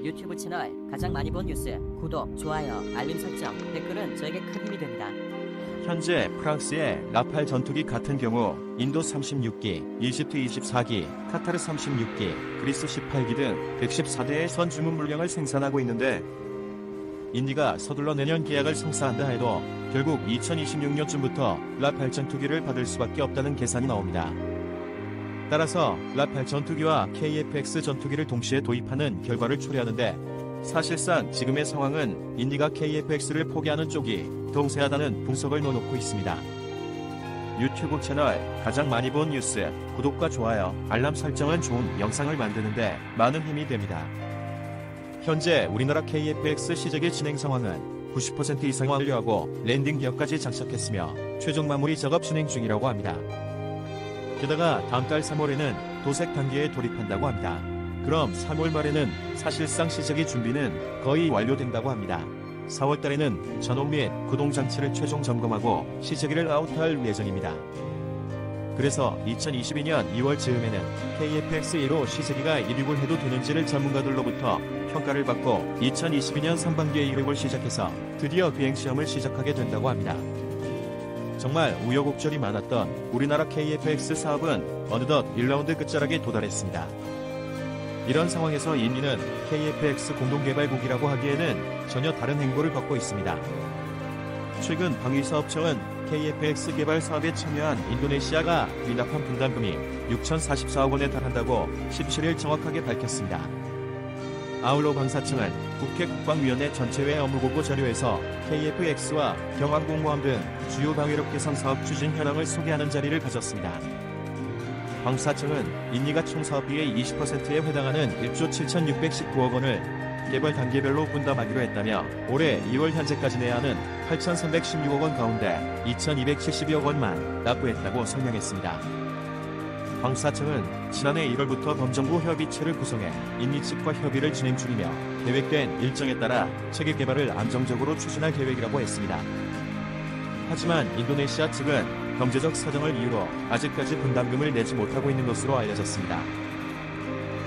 유튜브 채널 가장 많이 본 뉴스, 구독, 좋아요, 알림 설정, 댓글은 저에게 큰 힘이 됩니다. 현재 프랑스의 라팔 전투기 같은 경우 인도 36기, 이집트 24기, 카타르 36기, 그리스 18기 등 114대의 선주문 물량을 생산하고 있는데 인디가 서둘러 내년 계약을 성사한다 해도 결국 2026년쯤부터 라팔 전투기를 받을 수밖에 없다는 계산이 나옵니다. 따라서 라팔 전투기와 KF-X 전투기를 동시에 도입하는 결과를 초래하는데 사실상 지금의 상황은 인디가 KF-X를 포기하는 쪽이 더 우세하다는 분석을 내놓고 있습니다. 유튜브 채널 가장 많이 본 뉴스, 구독과 좋아요, 알람 설정은 좋은 영상을 만드는데 많은 힘이 됩니다. 현재 우리나라 KF-X 시제기 진행 상황은 90% 이상 완료하고 랜딩 기어까지 장착했으며 최종 마무리 작업 진행 중이라고 합니다. 게다가 다음 달 3월에는 도색 단계에 돌입한다고 합니다. 그럼 3월 말에는 사실상 시제기 준비는 거의 완료된다고 합니다. 4월 달에는 전원 및 구동 장치를 최종 점검하고 시제기를 아웃할 예정입니다. 그래서 2022년 2월 즈음에는 KF-X1로 시제기가 이륙을 해도 되는지를 전문가들로부터 평가를 받고 2022년 상반기에 이륙을 시작해서 드디어 비행시험을 시작하게 된다고 합니다. 정말 우여곡절이 많았던 우리나라 KF-X 사업은 어느덧 1라운드 끝자락에 도달했습니다. 이런 상황에서 인디는 KF-X 공동개발국이라고 하기에는 전혀 다른 행보를 걷고 있습니다. 최근 방위사업청은 KF-X 개발 사업에 참여한 인도네시아가 미납한 분담금이 6,044억 원에 달한다고 17일 정확하게 밝혔습니다. 아울러 방사청은 국회 국방위원회 전체회 업무보고 자료에서 KF-X와 경항공모함 등 주요 방위력 개선 사업 추진 현황을 소개하는 자리를 가졌습니다. 방사청은 인디가 총 사업비의 20%에 해당하는 1조 7,619억 원을 개발 단계별로 분담하기로 했다며 올해 2월 현재까지 내야 하는 8,316억 원 가운데 2,270여 원만 납부했다고 설명했습니다. 방사청은 지난해 1월부터 범정부 협의체를 구성해 인디 측과 협의를 진행 중이며 계획된 일정에 따라 체계 개발을 안정적으로 추진할 계획이라고 했습니다. 하지만 인도네시아 측은 경제적 사정을 이유로 아직까지 분담금을 내지 못하고 있는 것으로 알려졌습니다.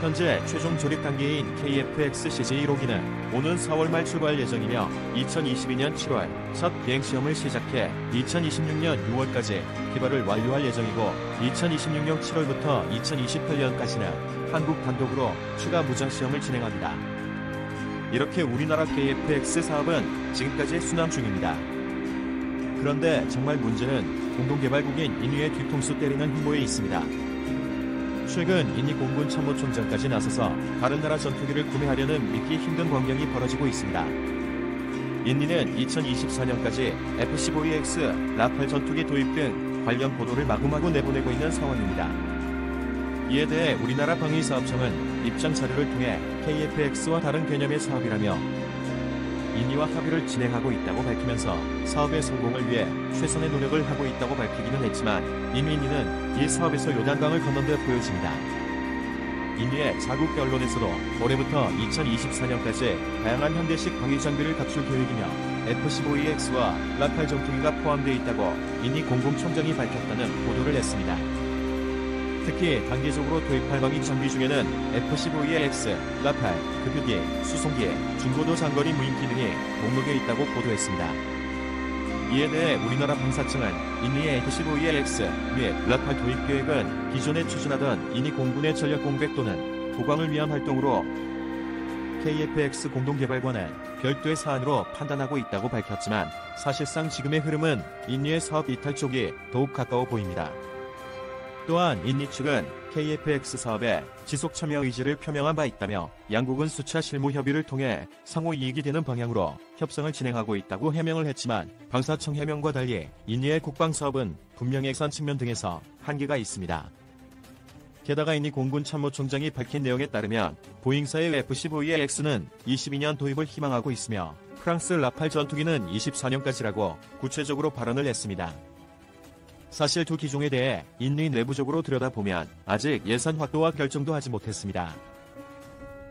현재 최종 조립 단계인 KF-X CJ1호기는 오는 4월 말 출발 예정이며 2022년 7월 첫 비행시험을 시작해 2026년 6월까지 개발을 완료할 예정이고 2026년 7월부터 2028년까지는 한국 단독으로 추가 무장시험을 진행합니다. 이렇게 우리나라 KF-X 사업은 지금까지 순항 중입니다. 그런데 정말 문제는 공동개발국인 인위의 뒤통수 때리는 행보에 있습니다. 최근 인디 공군 참모총장까지 나서서 다른 나라 전투기를 구매하려는 믿기 힘든 광경이 벌어지고 있습니다. 인디는 2024년까지 F-15EX 라팔 전투기 도입 등 관련 보도를 마구마구 내보내고 있는 상황입니다. 이에 대해 우리나라 방위사업청은 입장 자료를 통해 KF-X와 다른 개념의 사업이라며 인디와 합의를 진행하고 있다고 밝히면서 사업의 성공을 위해 최선의 노력을 하고 있다고 밝히기는 했지만 이미 인디는 이 사업에서 요단강을 건넌 듯 보여집니다. 인디의 자국 언론에서도 올해부터 2024년까지 다양한 현대식 방위 장비를 갖출 계획이며 F-15EX와 라팔 전투기가 포함되어 있다고 인디 공공총장이 밝혔다는 보도를 했습니다. 특히 단기적으로 도입할 방위 장비 중에는 F-15EX, 라팔, 급유기, 수송기, 중고도 장거리 무인기 등이 목록에 있다고 보도했습니다. 이에 대해 우리나라 방사청은 인디의 F-15EX 및 라팔 도입 계획은 기존에 추진하던 인디 공군의 전력 공백 또는 보강을 위한 활동으로 KF-X 공동개발과는 별도의 사안으로 판단하고 있다고 밝혔지만 사실상 지금의 흐름은 인디의 사업 이탈 쪽이 더욱 가까워 보입니다. 또한 인디 측은 KF-X 사업에 지속 참여 의지를 표명한 바 있다며 양국은 수차 실무 협의를 통해 상호 이익이 되는 방향으로 협상을 진행하고 있다고 해명을 했지만 방사청 해명과 달리 인디의 국방 사업은 분명 예산 측면 등에서 한계가 있습니다. 게다가 인디 공군 참모총장이 밝힌 내용에 따르면 보잉사의 F-15EX는 22년 도입을 희망하고 있으며 프랑스 라팔 전투기는 24년까지라고 구체적으로 발언을 했습니다. 사실 두 기종에 대해 인디 내부적으로 들여다보면 아직 예산 확보와 결정도 하지 못했습니다.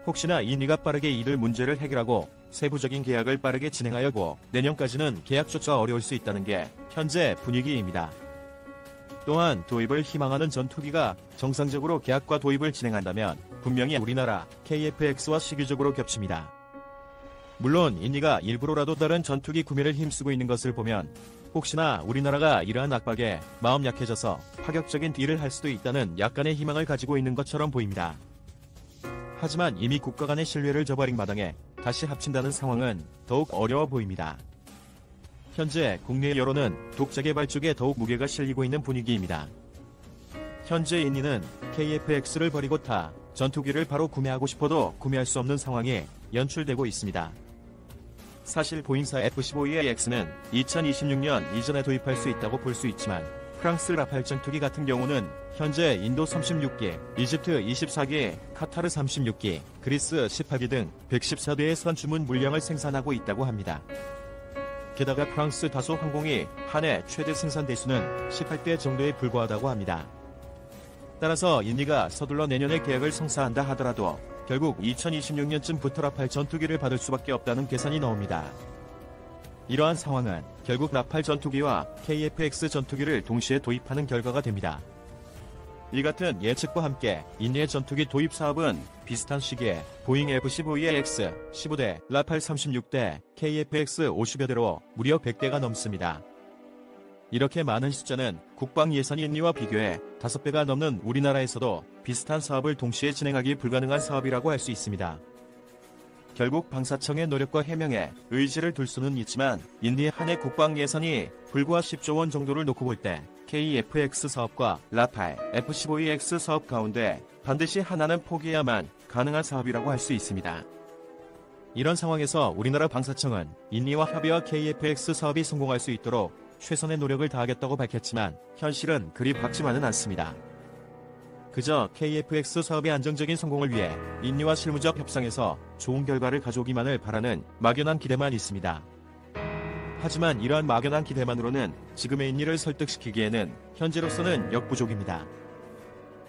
혹시나 인디가 빠르게 이들 문제를 해결하고 세부적인 계약을 빠르게 진행하려고 내년까지는 계약조차 어려울 수 있다는 게 현재 분위기입니다. 또한 도입을 희망하는 전투기가 정상적으로 계약과 도입을 진행한다면 분명히 우리나라 KF-X와 시기적으로 겹칩니다. 물론 인니가 일부러라도 다른 전투기 구매를 힘쓰고 있는 것을 보면 혹시나 우리나라가 이러한 압박에 마음 약해져서 파격적인 딜을 할 수도 있다는 약간의 희망을 가지고 있는 것처럼 보입니다. 하지만 이미 국가 간의 신뢰를 저버린 마당에 다시 합친다는 상황은 더욱 어려워 보입니다. 현재 국내 여론은 독자 개발 쪽에 더욱 무게가 실리고 있는 분위기입니다. 현재 인니는 KF-X를 버리고 타 전투기를 바로 구매하고 싶어도 구매할 수 없는 상황이 연출되고 있습니다. 사실 보잉사 F-15EAX는 2026년 이전에 도입할 수 있다고 볼 수 있지만 프랑스 라팔 전투기 같은 경우는 현재 인도 36기, 이집트 24기, 카타르 36기, 그리스 18기 등 114대의 선주문 물량을 생산하고 있다고 합니다. 게다가 프랑스 다소 항공이 한 해 최대 생산 대수는 18대 정도에 불과하다고 합니다. 따라서 인니가 서둘러 내년에 계약을 성사한다 하더라도 결국 2026년쯤부터 라팔 전투기를 받을 수밖에 없다는 계산이 나옵니다. 이러한 상황은 결국 라팔 전투기와 KF-X 전투기를 동시에 도입하는 결과가 됩니다. 이 같은 예측과 함께 인니의 전투기 도입 사업은 비슷한 시기에 보잉 F-15EAX 15대, 라팔 36대, KF-X 50여 대로 무려 100대가 넘습니다. 이렇게 많은 숫자는 국방 예산이 인니와 비교해 5배가 넘는 우리나라에서도 비슷한 사업을 동시에 진행하기 불가능한 사업이라고 할 수 있습니다. 결국 방사청의 노력과 해명에 의지를 둘 수는 있지만 인니의 한 해 국방 예산이 불과 10조 원 정도를 놓고 볼 때 KF-X 사업과 라팔, F-15EX 사업 가운데 반드시 하나는 포기해야만 가능한 사업이라고 할 수 있습니다. 이런 상황에서 우리나라 방사청은 인니와 협의와 KF-X 사업이 성공할 수 있도록 최선의 노력을 다하겠다고 밝혔지만 현실은 그리 밝지만은 않습니다. 그저 KF-X 사업의 안정적인 성공을 위해 인니와 실무적 협상에서 좋은 결과를 가져오기만을 바라는 막연한 기대만 있습니다. 하지만 이러한 막연한 기대만으로는 지금의 인니를 설득시키기에는 현재로서는 역부족입니다.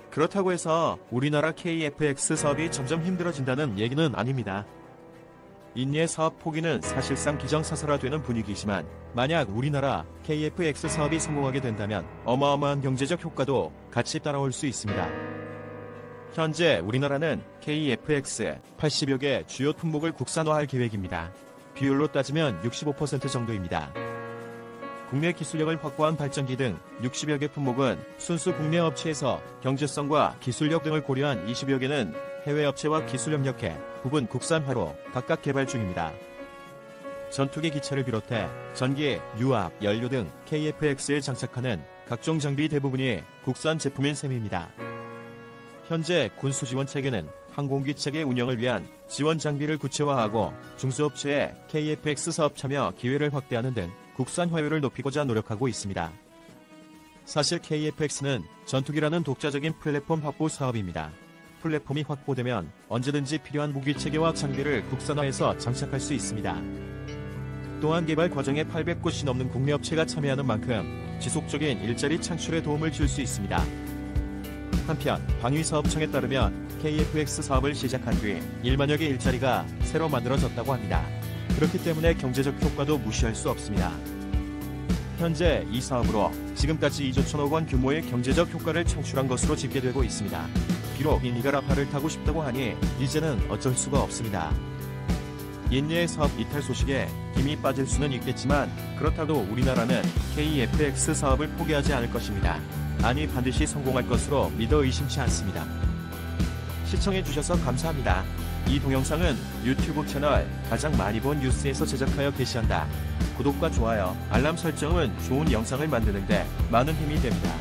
그렇다고 해서 우리나라 KF-X 사업이 점점 힘들어진다는 얘기는 아닙니다. 인니의 사업 포기는 사실상 기정사실화되는 분위기지만 만약 우리나라 KF-X 사업이 성공하게 된다면 어마어마한 경제적 효과도 같이 따라올 수 있습니다. 현재 우리나라는 KF-X 80여 개 주요 품목을 국산화할 계획입니다. 비율로 따지면 65% 정도입니다. 국내 기술력을 확보한 발전기 등 60여 개 품목은 순수 국내 업체에서 경제성과 기술력 등을 고려한 20여 개는 해외 업체와 기술 협력해 부분 국산화로 각각 개발 중입니다. 전투기 기체를 비롯해 전기, 유압, 연료 등 KF-X에 장착하는 각종 장비 대부분이 국산 제품인 셈입니다. 현재 군수 지원 체계는 항공기 체계 운영을 위한 지원 장비를 구체화하고 중소업체의 KF-X 사업 참여 기회를 확대하는 등 국산 화율을 높이고자 노력하고 있습니다. 사실 KF-X는 전투기라는 독자적인 플랫폼 확보 사업입니다. 플랫폼이 확보되면 언제든지 필요한 무기 체계와 장비를 국산화해서 장착할 수 있습니다. 또한 개발 과정에 800곳이 넘는 국내 업체가 참여하는 만큼 지속적인 일자리 창출에 도움을 줄 수 있습니다. 한편 방위사업청에 따르면 KF-X 사업을 시작한 뒤 1만여 개 일자리가 새로 만들어졌다고 합니다. 그렇기 때문에 경제적 효과도 무시할 수 없습니다. 현재 이 사업으로 지금까지 2조 1천억 원 규모의 경제적 효과를 창출한 것으로 집계되고 있습니다. 비록 인니가 라팔을 타고 싶다고 하니 이제는 어쩔 수가 없습니다. 인니의 사업 이탈 소식에 힘이 빠질 수는 있겠지만 그렇다고 우리나라는 KF-X 사업을 포기하지 않을 것입니다. 아니 반드시 성공할 것으로 믿어 의심치 않습니다. 시청해주셔서 감사합니다. 이 동영상은 유튜브 채널 가장 많이 본 뉴스에서 제작하여 게시한다. 구독과 좋아요, 알람 설정은 좋은 영상을 만드는데 많은 힘이 됩니다.